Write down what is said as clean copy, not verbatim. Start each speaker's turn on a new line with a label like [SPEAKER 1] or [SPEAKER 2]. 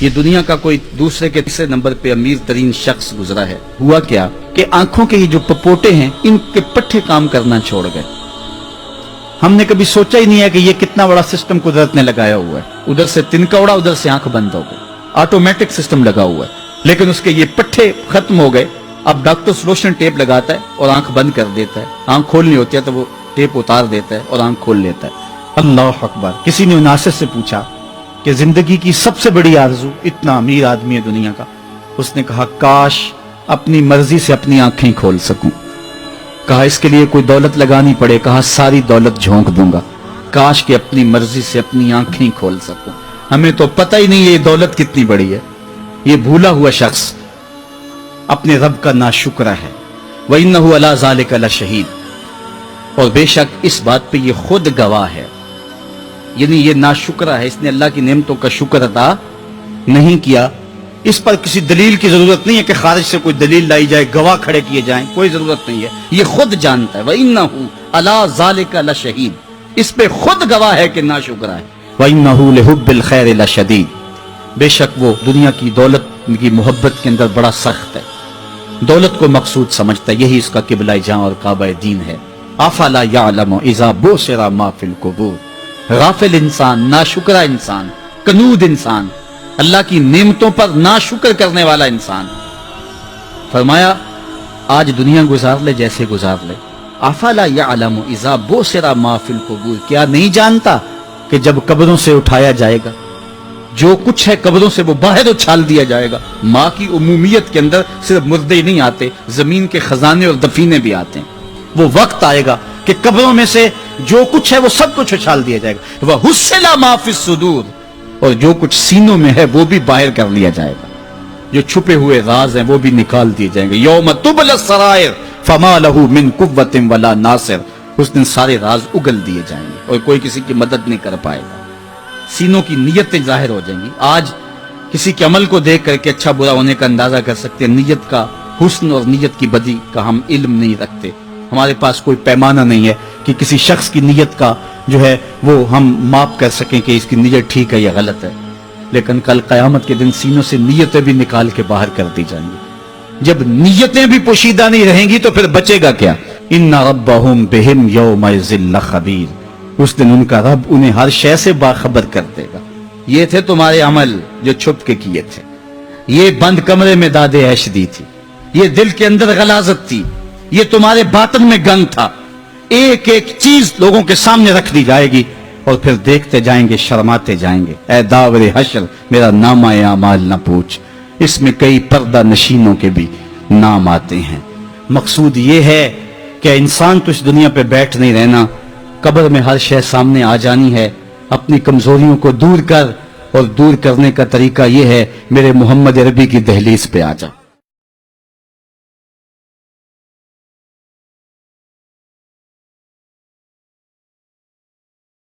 [SPEAKER 1] یہ دنیا کا کوئی دوسرے کے تیسرے نمبر پہ امیر ترین شخص گزرا ہے. ہوا کیا کہ آنکھوں کے یہ جو پپوٹے ہیں ان کے پٹھے کام کرنا چھوڑ گئے. ہم نے کبھی سوچا ہی نہیں ہے کہ یہ کتنا بڑا سسٹم قدرت نے لگایا ہوا ہے. ادھر سے تنکا اڑا, ادھر سے آنکھ بند ہو گئی, آٹومیٹک سسٹم لگا ہوا ہے. لیکن اس کے یہ پٹھے ختم ہو گئے. اب ڈاکٹر سلوشن ٹیپ لگاتا ہے اور آنکھ بند کر دیتا ہے. آنکھ کھولنی ہوتی ہے تو وہ ٹیپ اتار دیتا ہے اور آنکھ کھول لیتا ہے. اللہ اکبر. کسی نے ناصر سے پوچھا کہ زندگی کی سب سے بڑی آرزو, اتنا امیر آدمی ہے دنیا کا, اس نے کہا کاش اپنی مرضی سے اپنی آنکھیں کھول سکوں. کہا اس کے لیے کوئی دولت لگانی پڑے. کہا ساری دولت جھونک دوں گا, کاش کہ اپنی مرضی سے اپنی آنکھیں کھول سکوں. ہمیں تو پتہ ہی نہیں ہے یہ دولت کتنی بڑی ہے. یہ بھولا ہوا شخص اپنے رب کا ناشکر ہے. وَإِنَّهُ عَلَى ذَلِكَ لَشَهِيدٌ. اور بے شک اس بات پہ یہ خود گواہ ہے, یعنی یہ ناشکرہ ہے, اس نے اللہ کی نعمتوں کا شکر ادا نہیں کیا. اس پر کسی دلیل کی ضرورت نہیں ہے کہ خارج سے کوئی دلیل لائی جائے, گواہ کھڑے کیے جائیں, کوئی ضرورت نہیں ہے. یہ خود جانتا ہے. وَإِنَّهُ عَلَى ذَلِكَ لَشَهِيدٌ. اس پہ خود گواہ ہے کہ ناشکرہ ہے. وَإِنَّهُ لِحُبِّ الْخَيْرِ لَشَدِيدٌ. بے شک وہ دنیا کی دولت کی محبت کے اندر بڑا سخت ہے, دولت کو مقصود سمجھتا ہے. یہی اس کا قبلہ جاں اور کعبہ دین ہے. افلا یعلم اذا بشر ما فی القبور. غافل انسان, ناشکرہ انسان, کنود انسان, اللہ کی نعمتوں پر ناشکر کرنے والا انسان. فرمایا آج دنیا گزار لے جیسے گزار لے. افلا یعلم اذا بشر ما فی القبور. کیا نہیں جانتا کہ جب قبروں سے اٹھایا جائے گا, جو کچھ ہے قبروں سے وہ باہر اچھال دیا جائے گا. ماں کی عمومیت کے اندر صرف مردے نہیں آتے, زمین کے خزانے اور دفینے بھی آتے ہیں. وہ وقت آئے گا کہ قبروں میں سے جو کچھ ہے وہ سب کچھ اچھال دیا جائے گا. وَحُصِّلَ مَا فِي الصُّدُورِ. اور جو کچھ سینوں میں ہے وہ بھی باہر کر لیا جائے گا. جو چھپے ہوئے راز ہیں وہ بھی نکال دیے جائیں گے. یوم تبلی السرائر فما لہ من قوۃ ولا ناصر. اس دن سارے راز اگل دیے جائیں گے اور کوئی کسی کی مدد نہیں کر پائے گا. سینوں کی نیتیں ظاہر ہو جائیں گی. آج کسی کے عمل کو دیکھ کر کے اچھا برا ہونے کا اندازہ کر سکتے ہیں. نیت کا حسن اور نیت کی بدی کا ہم علم نہیں رکھتے. ہمارے پاس کوئی پیمانہ نہیں ہے کہ کسی شخص کی نیت کا جو ہے وہ ہم ماپ کر سکیں کہ اس کی نیت ٹھیک ہے یا غلط ہے. لیکن کل قیامت کے دن سینوں سے نیتیں بھی نکال کے باہر کر دی جائیں گی. جب نیتیں بھی پوشیدہ نہیں رہیں گی تو پھر بچے گا کیا؟ ان ربہم بہم یومئذ لخبیر. اس دن ان کا رب انہیں ہر شے سے باخبر کر دے گا. یہ تھے تمہارے عمل جو چھپ کے کیے تھے. یہ بند کمرے میں داد عیش دی تھی. یہ دل کے اندر غلاظت تھی. یہ تمہارے باطن میں گند تھا. ایک ایک چیز لوگوں کے سامنے رکھ دی جائے گی اور پھر دیکھتے جائیں گے, شرماتے جائیں گے. اے داور حشر میرا نامہ اعمال نہ پوچھ. اس میں کئی پردہ نشینوں کے بھی نام آتے ہیں. مقصود یہ ہے کہ انسان تو اس دنیا پہ بیٹھ نہیں رہنا, قبر میں ہر شے سامنے آ جانی ہے. اپنی کمزوریوں کو دور کر, اور دور کرنے کا طریقہ یہ ہے میرے محمد عربی کی دہلیز پہ آ جا.